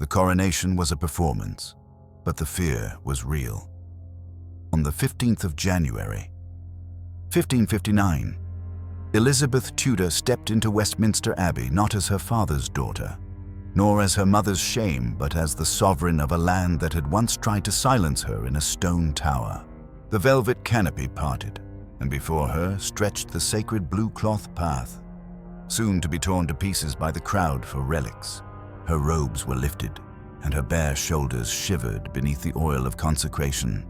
coronation was a performance, but the fear was real. On the 15th of January, 1559, Elizabeth Tudor stepped into Westminster Abbey not as her father's daughter, nor as her mother's shame, but as the sovereign of a land that had once tried to silence her in a stone tower. The velvet canopy parted, and before her stretched the sacred blue cloth path, soon to be torn to pieces by the crowd for relics. Her robes were lifted, and her bare shoulders shivered beneath the oil of consecration.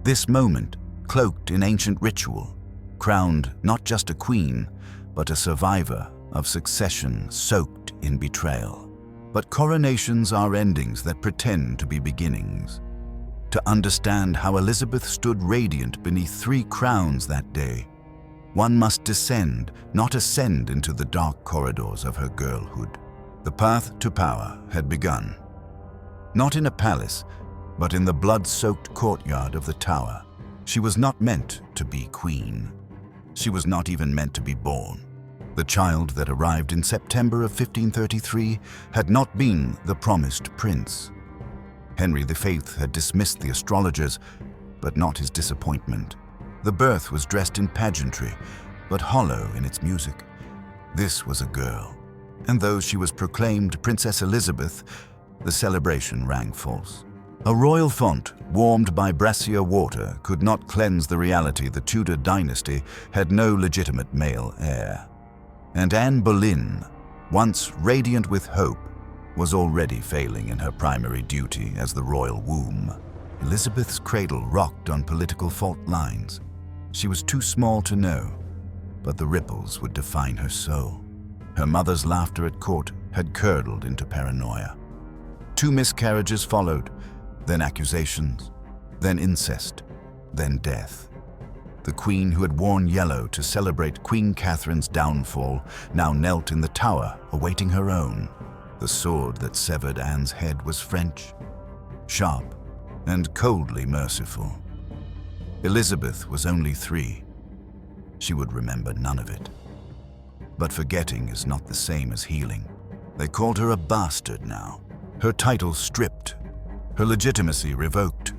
This moment, cloaked in ancient ritual, crowned not just a queen, but a survivor of succession soaked in betrayal. But coronations are endings that pretend to be beginnings. To understand how Elizabeth stood radiant beneath 3 crowns that day, one must descend, not ascend, into the dark corridors of her girlhood. The path to power had begun. Not in a palace, but in the blood-soaked courtyard of the Tower. She was not meant to be queen. She was not even meant to be born. The child that arrived in September of 1533 had not been the promised prince. Henry V had dismissed the astrologers, but not his disappointment. The birth was dressed in pageantry, but hollow in its music. This was a girl, and though she was proclaimed Princess Elizabeth, the celebration rang false. A royal font, warmed by brassier water, could not cleanse the reality the Tudor dynasty had no legitimate male heir. And Anne Boleyn, once radiant with hope, was already failing in her primary duty as the royal womb. Elizabeth's cradle rocked on political fault lines. She was too small to know, but the ripples would define her soul. Her mother's laughter at court had curdled into paranoia. 2 miscarriages followed, then accusations, then incest, then death. The queen who had worn yellow to celebrate Queen Catherine's downfall now knelt in the Tower, awaiting her own. The sword that severed Anne's head was French, sharp and coldly merciful. Elizabeth was only 3. She would remember none of it. But forgetting is not the same as healing. They called her a bastard now. Her title stripped, her legitimacy revoked.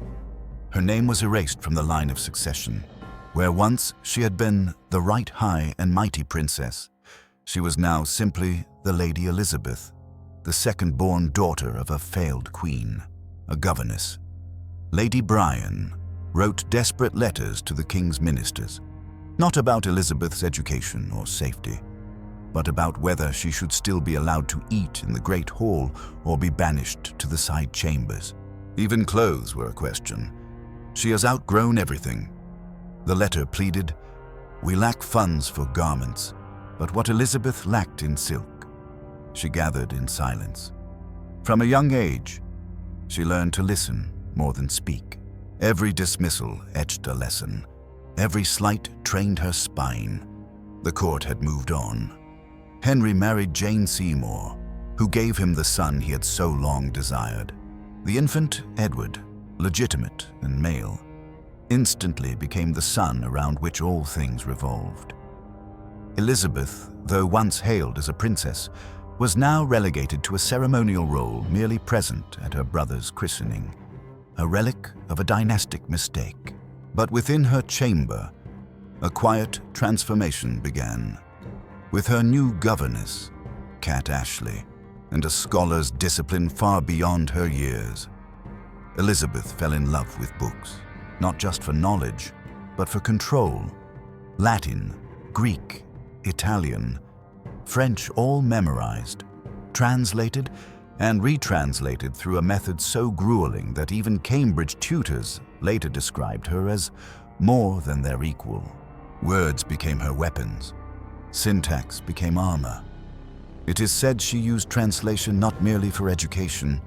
Her name was erased from the line of succession. Where once she had been the right high and mighty princess, she was now simply the Lady Elizabeth, the second-born daughter of a failed queen, a governess. Lady Bryan wrote desperate letters to the king's ministers, not about Elizabeth's education or safety, but about whether she should still be allowed to eat in the Great Hall or be banished to the side chambers. Even clothes were a question. She has outgrown everything. The letter pleaded, "We lack funds for garments, but what Elizabeth lacked in silk, she gathered in silence." From a young age, she learned to listen more than speak. Every dismissal etched a lesson. Every slight trained her spine. The court had moved on. Henry married Jane Seymour, who gave him the son he had so long desired. The infant, Edward, legitimate and male, instantly became the sun around which all things revolved. Elizabeth, though once hailed as a princess, was now relegated to a ceremonial role merely present at her brother's christening, a relic of a dynastic mistake. But within her chamber, a quiet transformation began. With her new governess, Cat Ashley, and a scholar's discipline far beyond her years, Elizabeth fell in love with books, not just for knowledge, but for control. Latin, Greek, Italian, French, all memorized, translated and retranslated through a method so grueling that even Cambridge tutors later described her as more than their equal. Words became her weapons. Syntax became armor. It is said she used translation not merely for education,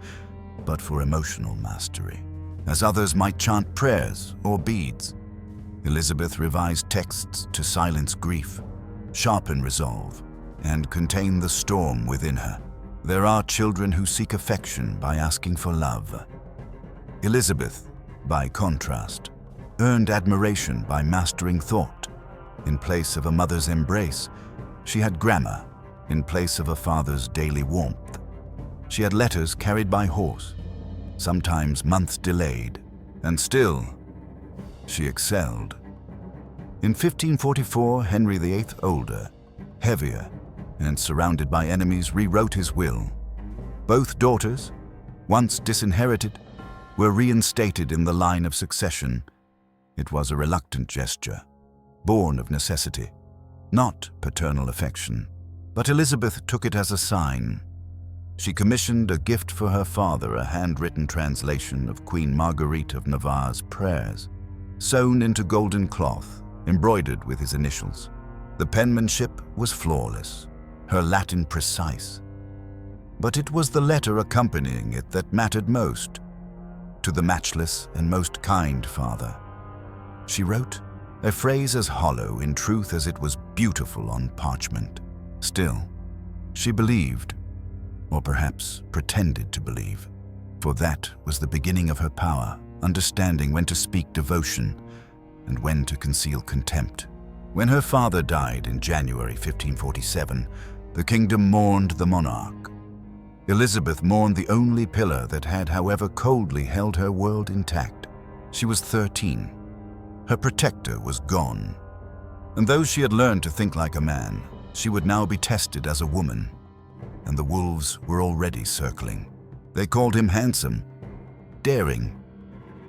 but for emotional mastery. As others might chant prayers or beads, Elizabeth revised texts to silence grief, sharpen resolve, and contain the storm within her. There are children who seek affection by asking for love. Elizabeth, by contrast, earned admiration by mastering thought. In place of a mother's embrace, she had grammar in place of a father's daily warmth. She had letters carried by horse, sometimes months delayed, and still, she excelled. In 1544, Henry VIII, older, heavier, and surrounded by enemies, rewrote his will. Both daughters, once disinherited, were reinstated in the line of succession. It was a reluctant gesture, born of necessity, not paternal affection. But Elizabeth took it as a sign. She commissioned a gift for her father, a handwritten translation of Queen Marguerite of Navarre's prayers, sewn into golden cloth, embroidered with his initials. The penmanship was flawless, her Latin precise. But it was the letter accompanying it that mattered most. To the matchless and most kind father. She wrote, a phrase as hollow in truth as it was beautiful on parchment. Still, she believed, or perhaps pretended to believe, for that was the beginning of her power, understanding when to speak devotion and when to conceal contempt. When her father died in January 1547, the kingdom mourned the monarch. Elizabeth mourned the only pillar that had, however coldly, held her world intact. She was 13. Her protector was gone. And though she had learned to think like a man, she would now be tested as a woman. And the wolves were already circling. They called him handsome, daring,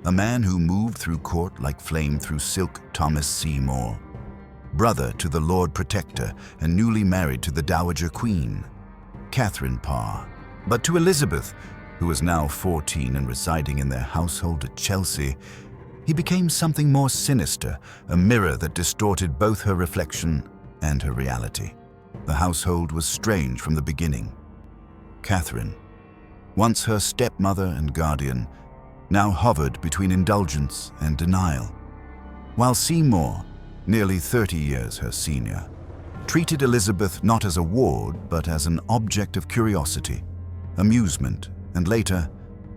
a man who moved through court like flame through silk. Thomas Seymour, brother to the Lord Protector and newly married to the Dowager Queen, Catherine Parr. But to Elizabeth, who was now 14 and residing in their household at Chelsea, he became something more sinister, a mirror that distorted both her reflection and her reality. The household was strange from the beginning. Catherine, once her stepmother and guardian, now hovered between indulgence and denial, while Seymour, nearly 30 years her senior, treated Elizabeth not as a ward but as an object of curiosity, amusement, and later,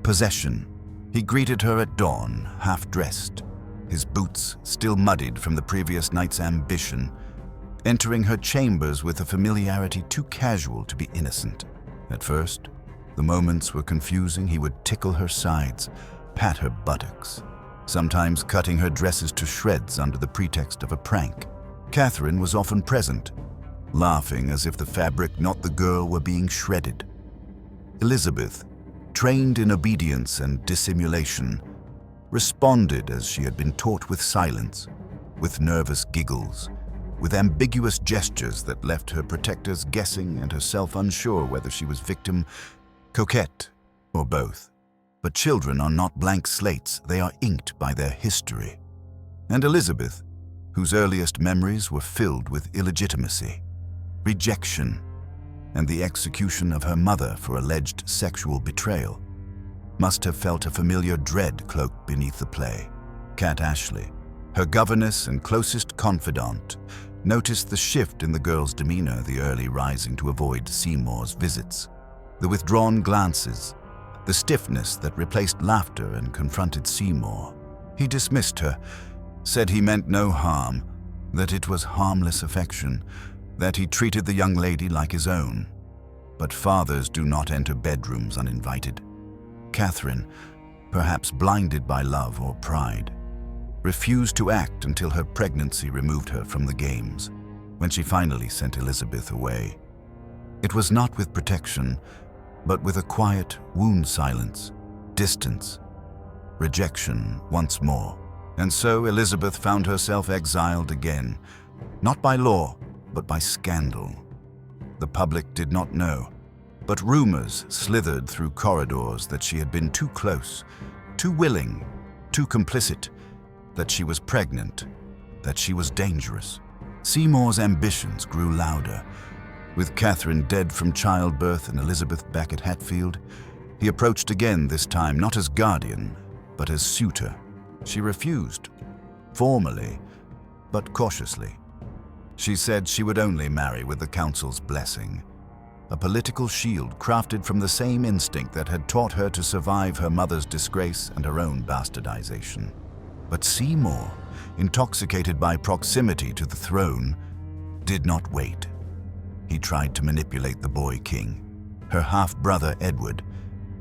possession. He greeted her at dawn, half-dressed, his boots still muddied from the previous night's ambition, entering her chambers with a familiarity too casual to be innocent. At first, the moments were confusing. He would tickle her sides, pat her buttocks, sometimes cutting her dresses to shreds under the pretext of a prank. Catherine was often present, laughing as if the fabric, not the girl, were being shredded. Elizabeth, trained in obedience and dissimulation, responded as she had been taught, with silence, with nervous giggles, with ambiguous gestures that left her protectors guessing and herself unsure whether she was victim, coquette, or both. But children are not blank slates, they are inked by their history. And Elizabeth, whose earliest memories were filled with illegitimacy, rejection, and the execution of her mother for alleged sexual betrayal, must have felt a familiar dread cloaked beneath the play. Cat Ashley, her governess and closest confidant, noticed the shift in the girl's demeanor, the early rising to avoid Seymour's visits, the withdrawn glances, the stiffness that replaced laughter and confronted Seymour. He dismissed her, said he meant no harm, that it was harmless affection, that he treated the young lady like his own. But fathers do not enter bedrooms uninvited. Catherine, perhaps blinded by love or pride, refused to act until her pregnancy removed her from the games, when she finally sent Elizabeth away. It was not with protection, but with a quiet wound silence, distance, rejection once more. And so Elizabeth found herself exiled again, not by law, but by scandal. The public did not know, but rumors slithered through corridors that she had been too close, too willing, too complicit, that she was pregnant, that she was dangerous. Seymour's ambitions grew louder. With Catherine dead from childbirth and Elizabeth back at Hatfield, he approached again, this time not as guardian, but as suitor. She refused, formally, but cautiously. She said she would only marry with the council's blessing, a political shield crafted from the same instinct that had taught her to survive her mother's disgrace and her own bastardization. But Seymour, intoxicated by proximity to the throne, did not wait. He tried to manipulate the boy king, her half-brother Edward,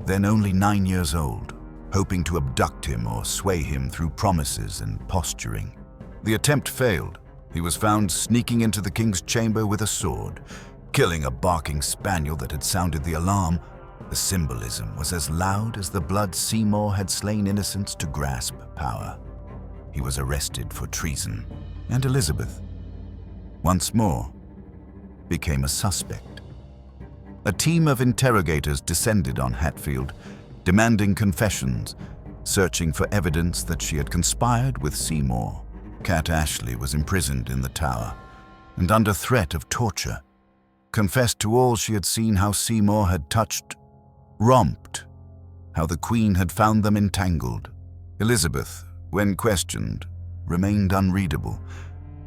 then only 9 years old, hoping to abduct him or sway him through promises and posturing. The attempt failed. He was found sneaking into the king's chamber with a sword, killing a barking spaniel that had sounded the alarm. The symbolism was as loud as the blood Seymour had slain innocents to grasp power. He was arrested for treason, and Elizabeth, once more, became a suspect. A team of interrogators descended on Hatfield, demanding confessions, searching for evidence that she had conspired with Seymour. Cat Ashley was imprisoned in the Tower, and under threat of torture, confessed to all she had seen: how Seymour had touched, romped, how the Queen had found them entangled. Elizabeth, when questioned, remained unreadable.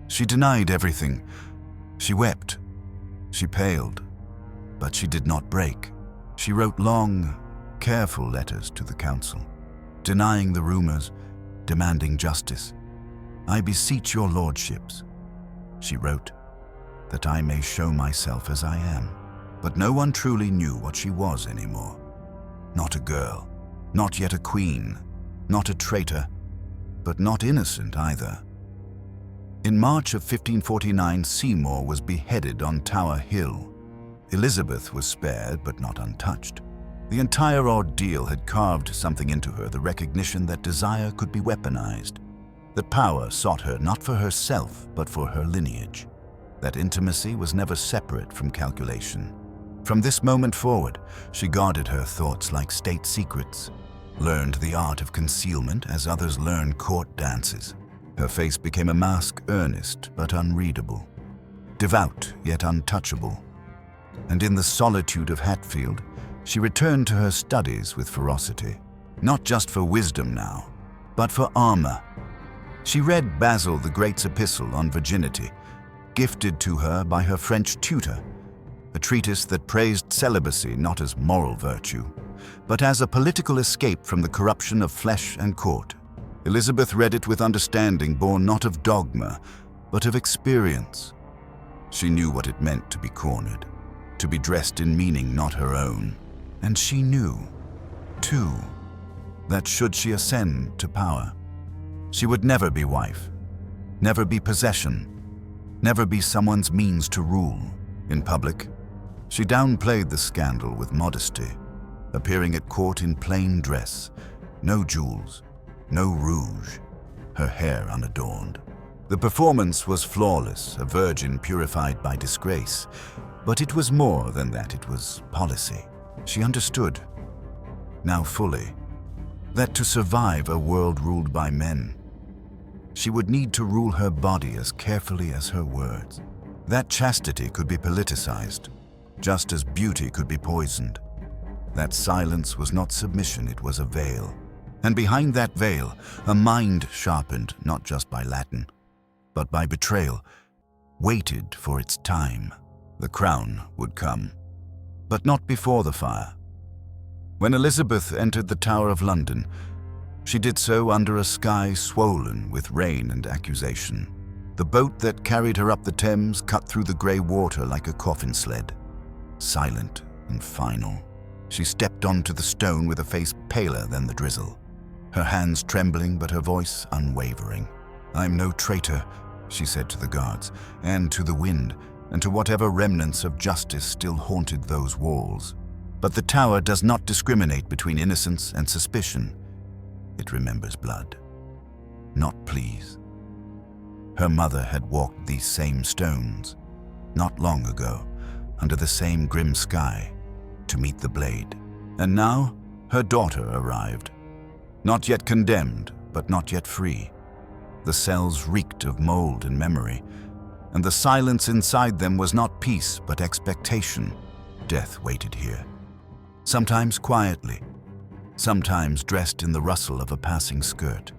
She denied everything. She wept. She paled. But she did not break. She wrote long, careful letters to the council, denying the rumors, demanding justice. "I beseech your lordships," she wrote, "that I may show myself as I am." But no one truly knew what she was anymore. Not a girl, not yet a queen, not a traitor, but not innocent either. In March of 1549, Seymour was beheaded on Tower Hill. Elizabeth was spared but not untouched. The entire ordeal had carved something into her, the recognition that desire could be weaponized, that power sought her not for herself but for her lineage, that intimacy was never separate from calculation. From this moment forward, she guarded her thoughts like state secrets, learned the art of concealment as others learn court dances. Her face became a mask, earnest but unreadable, devout yet untouchable. And in the solitude of Hatfield, she returned to her studies with ferocity, not just for wisdom now, but for armor. She read Basil the Great's epistle on virginity, gifted to her by her French tutor, a treatise that praised celibacy not as moral virtue, but as a political escape from the corruption of flesh and court. Elizabeth read it with understanding born not of dogma, but of experience. She knew what it meant to be cornered, to be dressed in meaning not her own. And she knew, too, that should she ascend to power, she would never be wife, never be possession, never be someone's means to rule. In public, she downplayed the scandal with modesty, appearing at court in plain dress, no jewels, no rouge, her hair unadorned. The performance was flawless, a virgin purified by disgrace, but it was more than that, it was policy. She understood, now fully, that to survive a world ruled by men, she would need to rule her body as carefully as her words. That chastity could be politicized, just as beauty could be poisoned. That silence was not submission, it was a veil. And behind that veil, a mind sharpened not just by Latin, but by betrayal, waited for its time. The crown would come, but not before the fire. When Elizabeth entered the Tower of London, she did so under a sky swollen with rain and accusation. The boat that carried her up the Thames cut through the grey water like a coffin sled. Silent and final, she stepped onto the stone with a face paler than the drizzle, her hands trembling but her voice unwavering. "I'm no traitor," she said to the guards, and to the wind, and to whatever remnants of justice still haunted those walls. But the Tower does not discriminate between innocence and suspicion. It remembers blood, not pleas. Her mother had walked these same stones, not long ago, under the same grim sky, to meet the blade. And now her daughter arrived, not yet condemned, but not yet free. The cells reeked of mold and memory, and the silence inside them was not peace, but expectation. Death waited here, sometimes quietly, sometimes dressed in the rustle of a passing skirt,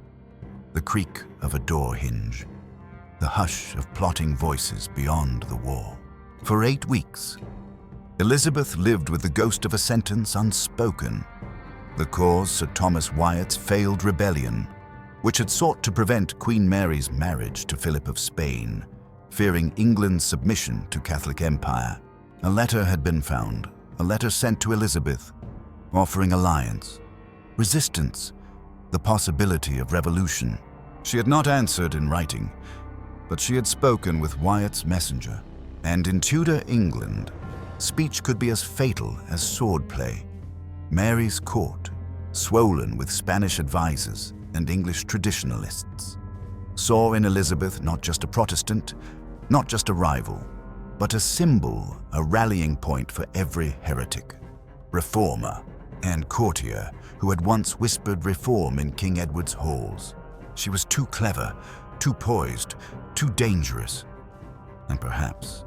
the creak of a door hinge, the hush of plotting voices beyond the wall. For 8 weeks, Elizabeth lived with the ghost of a sentence unspoken, the cause Sir Thomas Wyatt's failed rebellion, which had sought to prevent Queen Mary's marriage to Philip of Spain, fearing England's submission to Catholic Empire. A letter had been found, a letter sent to Elizabeth, offering alliance, resistance, the possibility of revolution. She had not answered in writing, but she had spoken with Wyatt's messenger. And in Tudor England, speech could be as fatal as swordplay. Mary's court, swollen with Spanish advisors and English traditionalists, saw in Elizabeth not just a Protestant, not just a rival, but a symbol, a rallying point for every heretic, reformer, and courtier who had once whispered reform in King Edward's halls. She was too clever, too poised, too dangerous. And perhaps,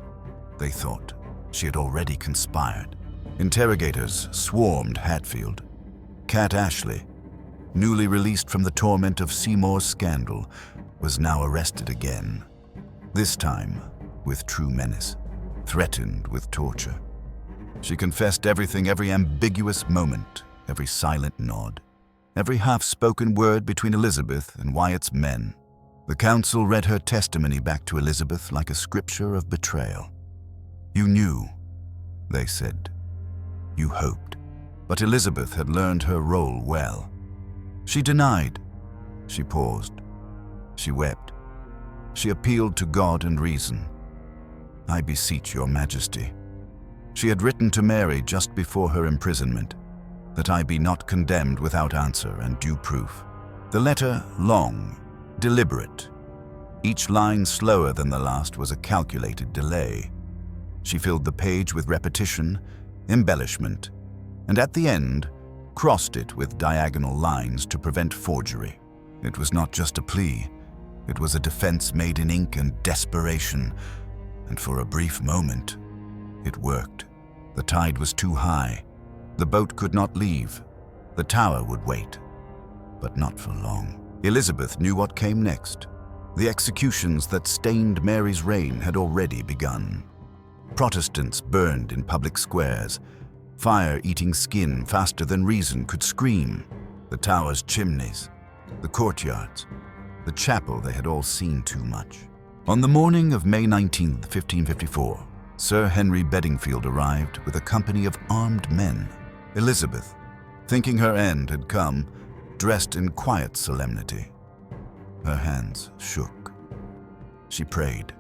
they thought, she had already conspired. Interrogators swarmed Hatfield. Cat Ashley, newly released from the torment of Seymour's scandal, was now arrested again. This time with true menace, threatened with torture. She confessed everything, every ambiguous moment, every silent nod, every half-spoken word between Elizabeth and Wyatt's men. The council read her testimony back to Elizabeth like a scripture of betrayal. You knew, they said. You hoped. But Elizabeth had learned her role well. She denied. She paused. She wept. She appealed to God and reason. I beseech your majesty. She had written to Mary just before her imprisonment, that I be not condemned without answer and due proof. The letter long, deliberate. Each line slower than the last was a calculated delay. She filled the page with repetition, embellishment, and at the end, crossed it with diagonal lines to prevent forgery. It was not just a plea. It was a defense made in ink and desperation, and for a brief moment, it worked. The tide was too high. The boat could not leave. The tower would wait, but not for long. Elizabeth knew what came next. The executions that stained Mary's reign had already begun. Protestants burned in public squares, fire eating skin faster than reason could scream. The tower's chimneys, the courtyards, the chapel they had all seen too much. On the morning of May 19, 1554, Sir Henry Bedingfield arrived with a company of armed men. Elizabeth, thinking her end had come, dressed in quiet solemnity. Her hands shook. She prayed.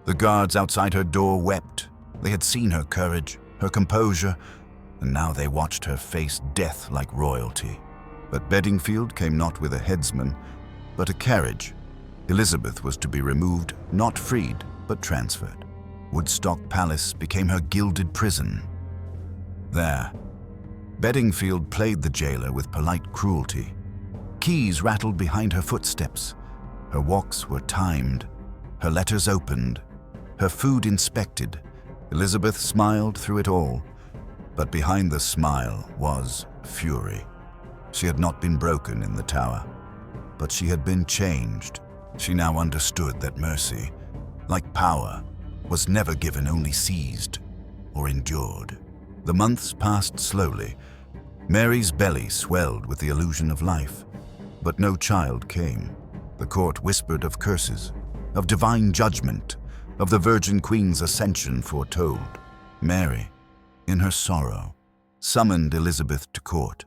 The guards outside her door wept. They had seen her courage, her composure, and now they watched her face death like royalty. But Bedingfield came not with a headsman, but a carriage. Elizabeth was to be removed, not freed, but transferred. Woodstock Palace became her gilded prison. There, Bedingfield played the jailer with polite cruelty. Keys rattled behind her footsteps. Her walks were timed, her letters opened, her food inspected. Elizabeth smiled through it all, but behind the smile was fury. She had not been broken in the tower, but she had been changed. She now understood that mercy, like power, was never given, only seized or endured. The months passed slowly. Mary's belly swelled with the illusion of life, but no child came. The court whispered of curses, of divine judgment, of the Virgin Queen's ascension foretold. Mary, in her sorrow, summoned Elizabeth to court,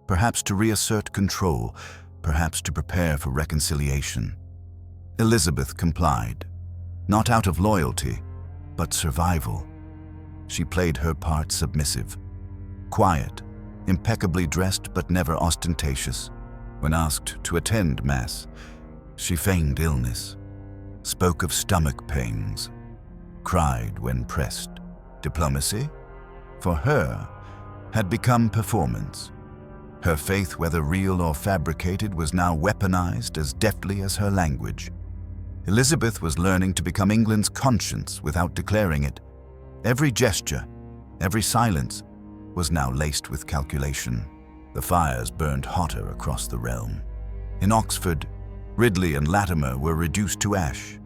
perhaps to reassert control, perhaps to prepare for reconciliation. Elizabeth complied, not out of loyalty, but survival. She played her part submissive, quiet, impeccably dressed but never ostentatious. When asked to attend Mass, she feigned illness, spoke of stomach pains, cried when pressed. Diplomacy, for her, had become performance. Her faith, whether real or fabricated, was now weaponized as deftly as her language. Elizabeth was learning to become England's conscience without declaring it. Every gesture, every silence, was now laced with calculation. The fires burned hotter across the realm. In Oxford, Ridley and Latimer were reduced to ash.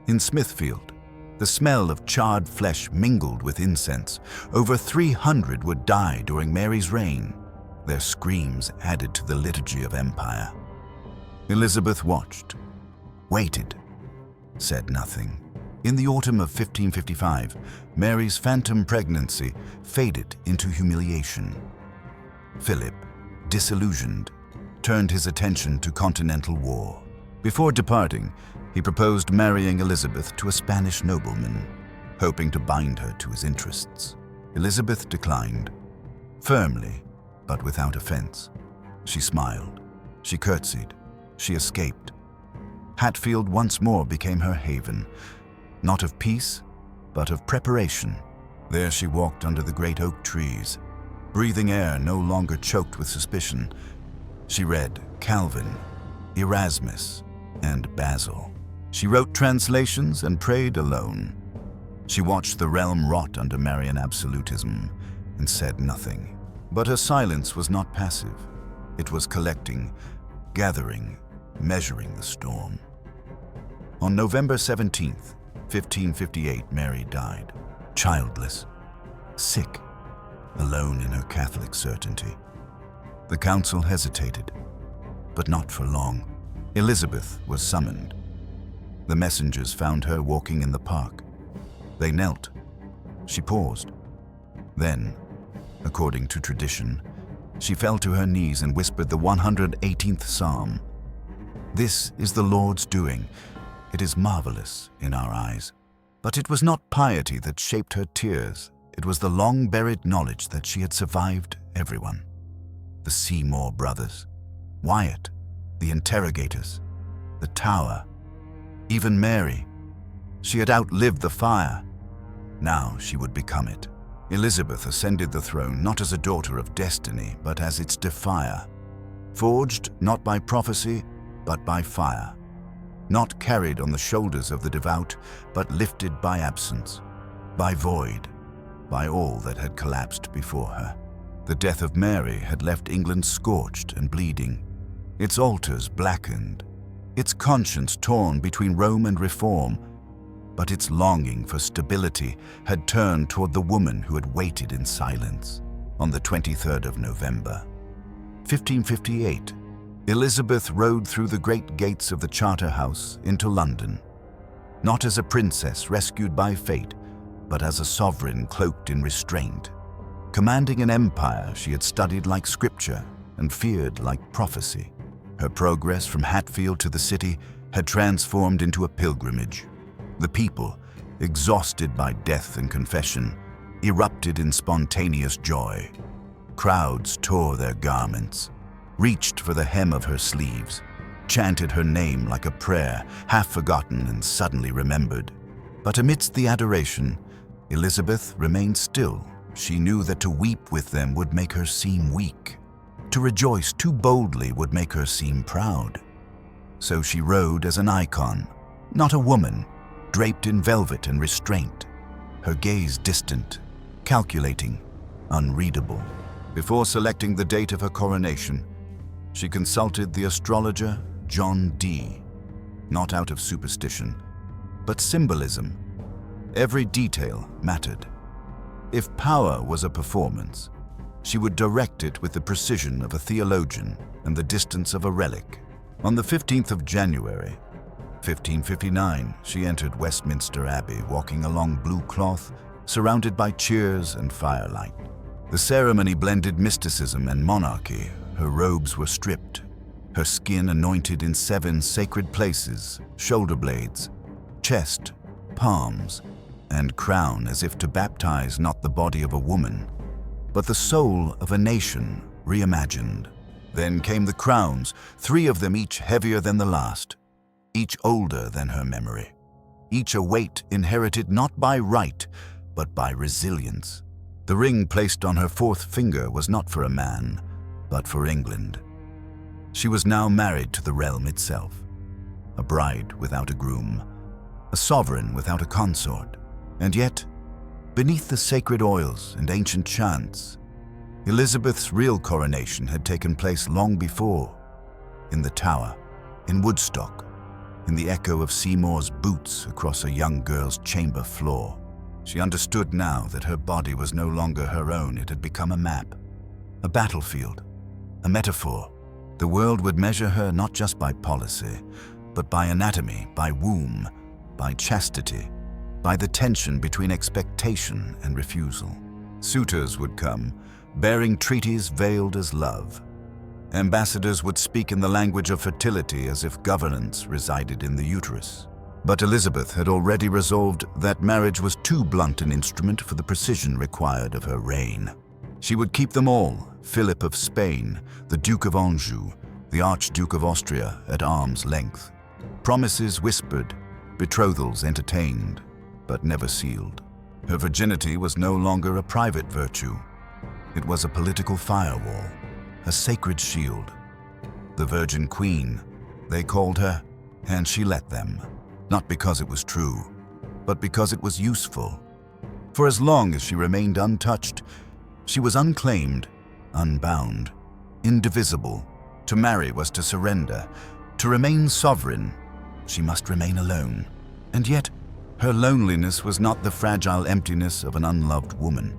In Smithfield, the smell of charred flesh mingled with incense. Over 300 would die during Mary's reign. Their screams added to the liturgy of empire. Elizabeth watched, waited, said nothing. In the autumn of 1555, Mary's phantom pregnancy faded into humiliation. Philip, disillusioned, turned his attention to continental war. Before departing, he proposed marrying Elizabeth to a Spanish nobleman, hoping to bind her to his interests. Elizabeth declined, firmly, but without offense. She smiled, she curtsied, she escaped. Hatfield once more became her haven, not of peace, but of preparation. There she walked under the great oak trees, breathing air no longer choked with suspicion. She read Calvin, Erasmus, and Basil. She wrote translations and prayed alone. She watched the realm rot under Marian absolutism and said nothing. But her silence was not passive. It was collecting, gathering, measuring the storm. On November 17th, 1558, Mary died, childless, sick, alone in her Catholic certainty. The council hesitated, but not for long. Elizabeth was summoned. The messengers found her walking in the park. They knelt. She paused. Then, according to tradition, she fell to her knees and whispered the 118th Psalm. "This is the Lord's doing. It is marvelous in our eyes." But it was not piety that shaped her tears. It was the long-buried knowledge that she had survived everyone. The Seymour brothers, Wyatt, the interrogators, the Tower, even Mary. She had outlived the fire. Now she would become it. Elizabeth ascended the throne not as a daughter of destiny, but as its defier, forged not by prophecy, but by fire, not carried on the shoulders of the devout, but lifted by absence, by void, by all that had collapsed before her. The death of Mary had left England scorched and bleeding, its altars blackened, its conscience torn between Rome and Reform, but its longing for stability had turned toward the woman who had waited in silence. On the 23rd of November, 1558, Elizabeth rode through the great gates of the Charterhouse into London, not as a princess rescued by fate, but as a sovereign cloaked in restraint, commanding an empire she had studied like scripture and feared like prophecy. Her progress from Hatfield to the city had transformed into a pilgrimage. The people, exhausted by death and confession, erupted in spontaneous joy. Crowds tore their garments, reached for the hem of her sleeves, chanted her name like a prayer, half forgotten and suddenly remembered. But amidst the adoration, Elizabeth remained still. She knew that to weep with them would make her seem weak. To rejoice too boldly would make her seem proud. So she rode as an icon, not a woman, draped in velvet and restraint, her gaze distant, calculating, unreadable. Before selecting the date of her coronation, she consulted the astrologer John Dee, not out of superstition, but symbolism. Every detail mattered. If power was a performance, she would direct it with the precision of a theologian and the distance of a relic. On the 15th of January, 1559, she entered Westminster Abbey walking along blue cloth, surrounded by cheers and firelight. The ceremony blended mysticism and monarchy. Her robes were stripped, her skin anointed in 7 sacred places, shoulder blades, chest, palms, and crown, as if to baptize not the body of a woman, but the soul of a nation reimagined. Then came the crowns, 3 of them each heavier than the last, each older than her memory, each a weight inherited not by right, but by resilience. The ring placed on her 4th finger was not for a man, but for England. She was now married to the realm itself, a bride without a groom, a sovereign without a consort. And yet, beneath the sacred oils and ancient chants, Elizabeth's real coronation had taken place long before, in the Tower, in Woodstock, in the echo of Seymour's boots across a young girl's chamber floor. She understood now that her body was no longer her own. It had become a map, a battlefield, a metaphor. The world would measure her not just by policy, but by anatomy, by womb, by chastity, by the tension between expectation and refusal. Suitors would come, bearing treaties veiled as love. Ambassadors would speak in the language of fertility as if governance resided in the uterus. But Elizabeth had already resolved that marriage was too blunt an instrument for the precision required of her reign. She would keep them all, Philip of Spain, the Duke of Anjou, the Archduke of Austria, at arm's length. Promises whispered, betrothals entertained, but never sealed. Her virginity was no longer a private virtue. It was a political firewall, a sacred shield. The Virgin Queen, they called her, and she let them, not because it was true, but because it was useful. For as long as she remained untouched, she was unclaimed, unbound, indivisible. To marry was to surrender. To remain sovereign, she must remain alone. And yet, her loneliness was not the fragile emptiness of an unloved woman,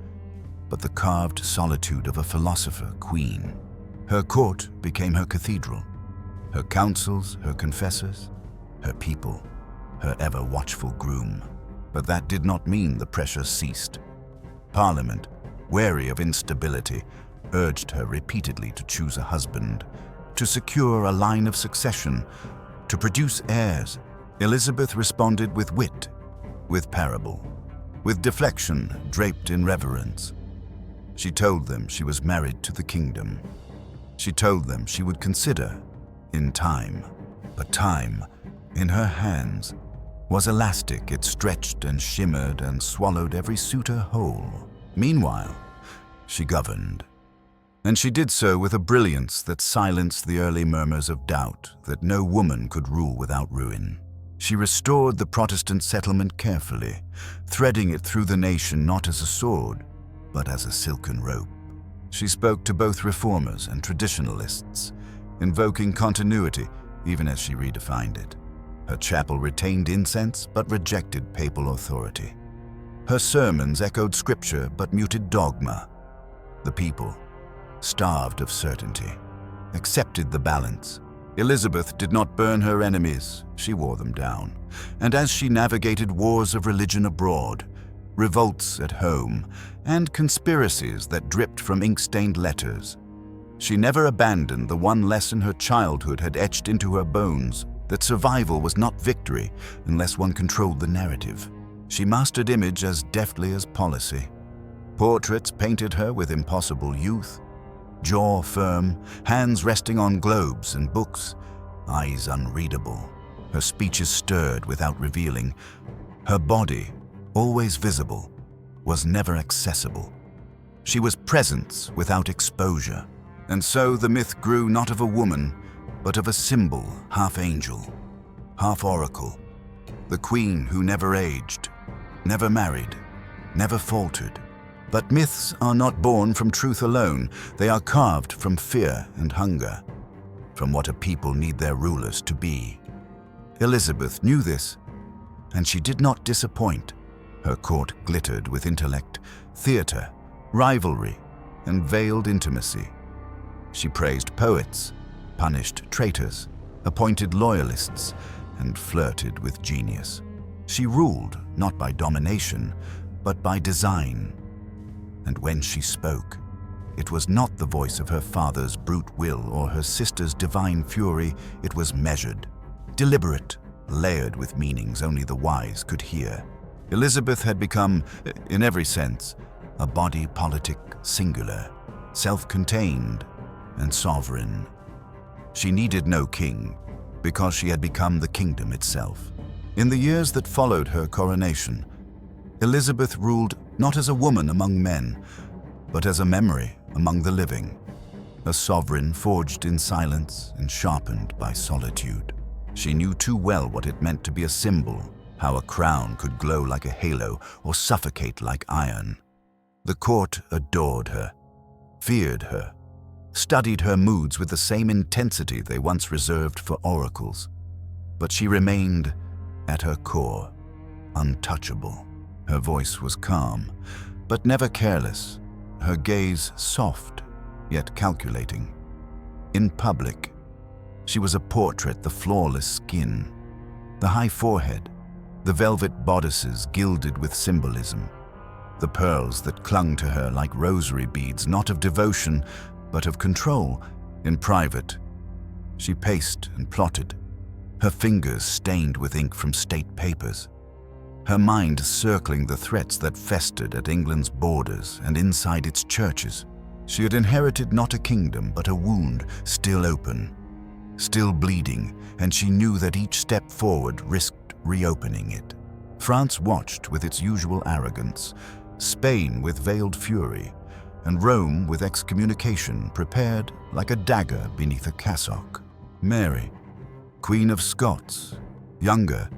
but the carved solitude of a philosopher queen. Her court became her cathedral, her councils, her confessors, her people, her ever-watchful groom. But that did not mean the pressure ceased. Parliament, wary of instability, urged her repeatedly to choose a husband, to secure a line of succession, to produce heirs. Elizabeth responded with wit, with parable, with deflection draped in reverence. She told them she was married to the kingdom. She told them she would consider in time. But time, in her hands, was elastic. It stretched and shimmered and swallowed every suitor whole. Meanwhile, she governed. And she did so with a brilliance that silenced the early murmurs of doubt that no woman could rule without ruin. She restored the Protestant settlement carefully, threading it through the nation not as a sword, but as a silken rope. She spoke to both reformers and traditionalists, invoking continuity even as she redefined it. Her chapel retained incense but rejected papal authority. Her sermons echoed scripture but muted dogma. The people, starved of certainty, accepted the balance. Elizabeth did not burn her enemies, she wore them down. And as she navigated wars of religion abroad, revolts at home, and conspiracies that dripped from ink-stained letters, she never abandoned the one lesson her childhood had etched into her bones, that survival was not victory unless one controlled the narrative. She mastered image as deftly as policy. Portraits painted her with impossible youth, jaw firm, hands resting on globes and books, eyes unreadable. Her speeches stirred without revealing. Her body, always visible, was never accessible. She was presence without exposure. And so the myth grew not of a woman, but of a symbol, half angel, half oracle. The queen who never aged, never married, never faltered. But myths are not born from truth alone. They are carved from fear and hunger, from what a people need their rulers to be. Elizabeth knew this, and she did not disappoint. Her court glittered with intellect, theater, rivalry, and veiled intimacy. She praised poets, punished traitors, appointed loyalists, and flirted with genius. She ruled not by domination, but by design. And when she spoke, it was not the voice of her father's brute will or her sister's divine fury. It was measured, deliberate, layered with meanings only the wise could hear. Elizabeth had become, in every sense, a body politic singular, self-contained and sovereign. She needed no king, because she had become the kingdom itself. In the years that followed her coronation, Elizabeth ruled not as a woman among men, but as a memory among the living, a sovereign forged in silence and sharpened by solitude. She knew too well what it meant to be a symbol, how a crown could glow like a halo or suffocate like iron. The court adored her, feared her, studied her moods with the same intensity they once reserved for oracles. But she remained, at her core, untouchable. Her voice was calm, but never careless, her gaze soft, yet calculating. In public, she was a portrait, the flawless skin, the high forehead, the velvet bodices gilded with symbolism. the pearls that clung to her like rosary beads, not of devotion, but of control. In private, she paced and plotted, her fingers stained with ink from state papers, her mind circling the threats that festered at England's borders and inside its churches. She had inherited not a kingdom, but a wound still open, still bleeding, and she knew that each step forward risked reopening it. France watched with its usual arrogance, Spain with veiled fury, and Rome with excommunication prepared like a dagger beneath a cassock. Mary, Queen of Scots, younger,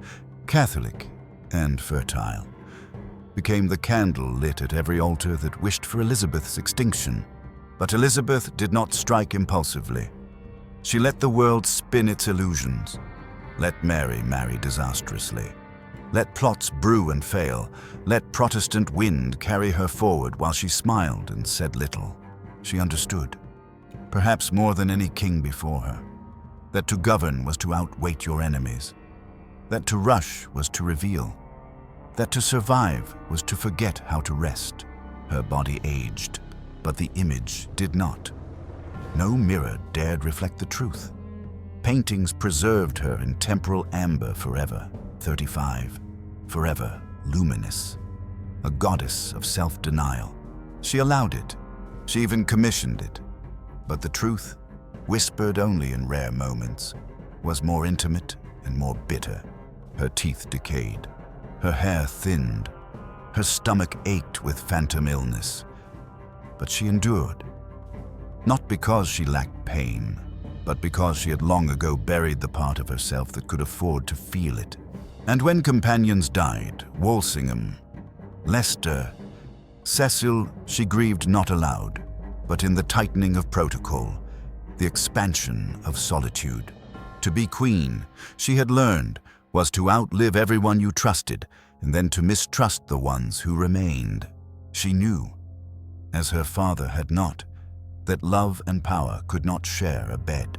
Catholic, and fertile, became the candle lit at every altar that wished for Elizabeth's extinction. But Elizabeth did not strike impulsively. She let the world spin its illusions. Let Mary marry disastrously. Let plots brew and fail. Let Protestant wind carry her forward while she smiled and said little. She understood, perhaps more than any king before her, that to govern was to outweight your enemies, that to rush was to reveal, that to survive was to forget how to rest. Her body aged, but the image did not. No mirror dared reflect the truth. Paintings preserved her in temporal amber forever, 35, forever luminous, a goddess of self-denial. She allowed it. She even commissioned it. But the truth, whispered only in rare moments, was more intimate and more bitter. Her teeth decayed, her hair thinned, her stomach ached with phantom illness. But she endured, not because she lacked pain, but because she had long ago buried the part of herself that could afford to feel it. And when companions died, Walsingham, Leicester, Cecil, she grieved not aloud, but in the tightening of protocol, the expansion of solitude. To be queen, she had learned, was to outlive everyone you trusted, and then to mistrust the ones who remained. She knew, as her father had not, that love and power could not share a bed.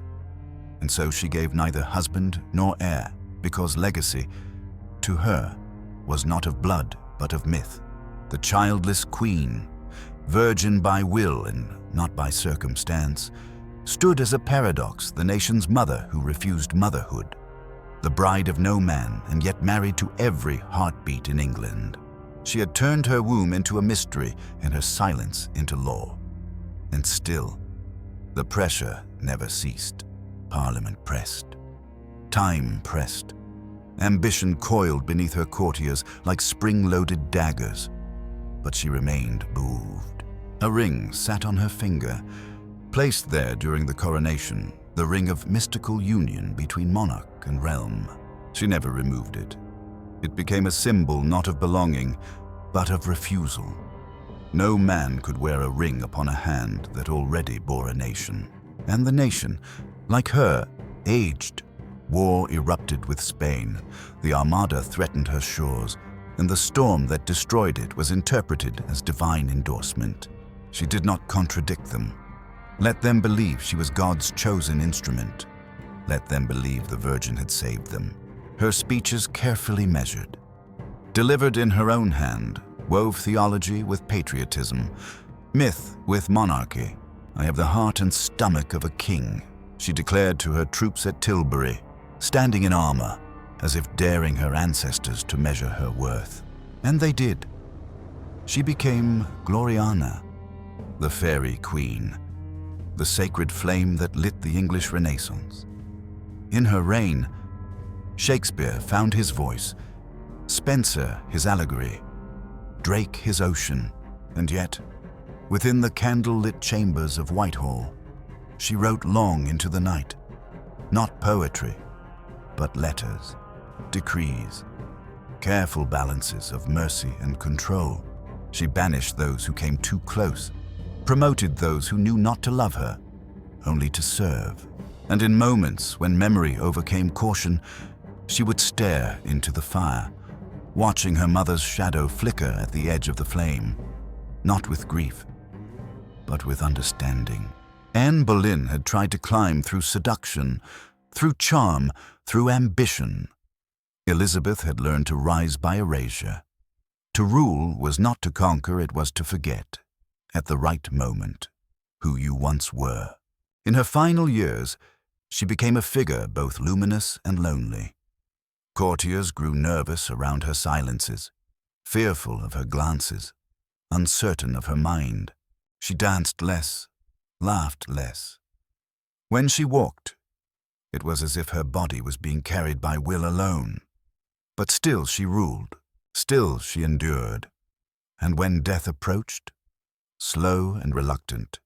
And so she gave neither husband nor heir, because legacy, to her, was not of blood but of myth. The childless queen, virgin by will and not by circumstance, stood as a paradox, the nation's mother who refused motherhood, the bride of no man and yet married to every heartbeat in England. She had turned her womb into a mystery and her silence into law. And still, the pressure never ceased. Parliament pressed. Time pressed. Ambition coiled beneath her courtiers like spring-loaded daggers. But she remained moved. A ring sat on her finger, placed there during the coronation, the ring of mystical union between monarch and realm. She never removed it. It became a symbol not of belonging, but of refusal. No man could wear a ring upon a hand that already bore a nation. And the nation, like her, aged. War erupted with Spain. The Armada threatened her shores, and the storm that destroyed it was interpreted as divine endorsement. She did not contradict them. Let them believe she was God's chosen instrument. Let them believe the Virgin had saved them. Her speeches carefully measured. Delivered in her own hand, wove theology with patriotism, myth with monarchy. I have the heart and stomach of a king, she declared to her troops at Tilbury, standing in armor, as if daring her ancestors to measure her worth. And they did. She became Gloriana, the fairy queen, the sacred flame that lit the English Renaissance. In her reign, Shakespeare found his voice, Spencer his allegory, Drake his ocean, and yet, within the candle-lit chambers of Whitehall, she wrote long into the night, not poetry, but letters, decrees, careful balances of mercy and control. She banished those who came too close, promoted those who knew not to love her, only to serve. And in moments when memory overcame caution, she would stare into the fire, watching her mother's shadow flicker at the edge of the flame, not with grief, but with understanding. Anne Boleyn had tried to climb through seduction, through charm, through ambition. Elizabeth had learned to rise by erasure, To rule was not to conquer, it was to forget, at the right moment, who you once were. In her final years, she became a figure both luminous and lonely. Courtiers grew nervous around her silences, fearful of her glances, uncertain of her mind. She danced less, laughed less. When she walked, it was as if her body was being carried by will alone. But still she ruled, still she endured. And when death approached, slow and reluctant,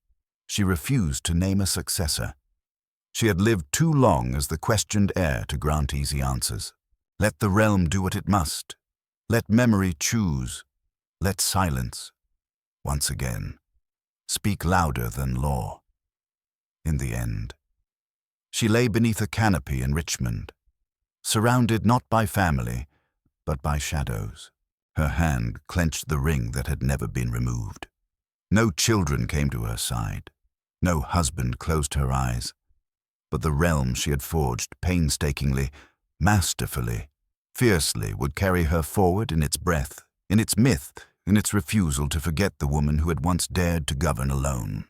she refused to name a successor. She had lived too long as the questioned heir to grant easy answers. Let the realm do what it must. Let memory choose. Let silence, once again, speak louder than law. In the end, she lay beneath a canopy in Richmond, surrounded not by family, but by shadows. Her hand clenched the ring that had never been removed. No children came to her side. No husband closed her eyes. But the realm she had forged painstakingly, masterfully, fiercely would carry her forward in its breath, in its myth, in its refusal to forget the woman who had once dared to govern alone.